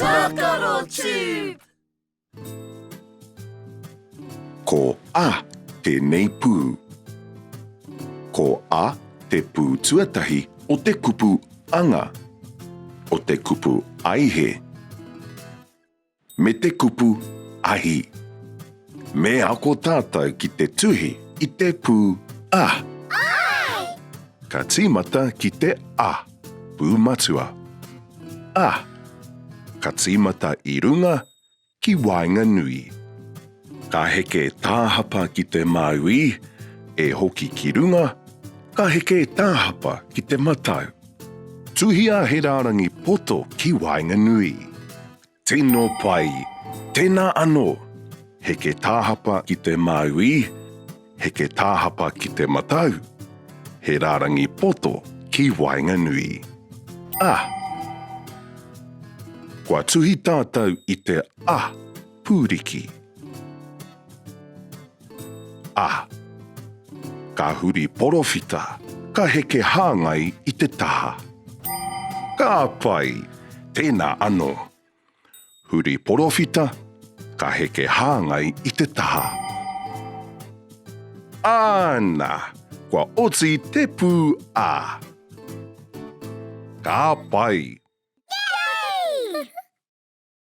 Takaro Tube! Ko a tēnei pū. Ko a te pū tuatahi o te kupu anga. O te kupu aihe. Me te kupu ahi. Me ako tātou ki te tuhi i te pū a. Ai! Ka tīmata ki te a. Pū matua. A. Ka tīmata i runga ki wainga nui. Ka heke tāhapa ki te maui, e hoki ki runga, ka heke tāhapa ki te matau. Tuhia he rārangi poto ki wainga nui. Tēnō pai, tēnā anō. Heke tāhapa ki te maui, heke tāhapa ki te matau. He rārangi poto ki wainga nui. A. Kua tuhi tātou i te a pūriki. A. Ka huri porowhita, ka heke hāngai i te taha. Ka pai, tēnā anō. Huri porowhita, ka heke hāngai i te taha. Āna, kua oti te pū a. Ka pai,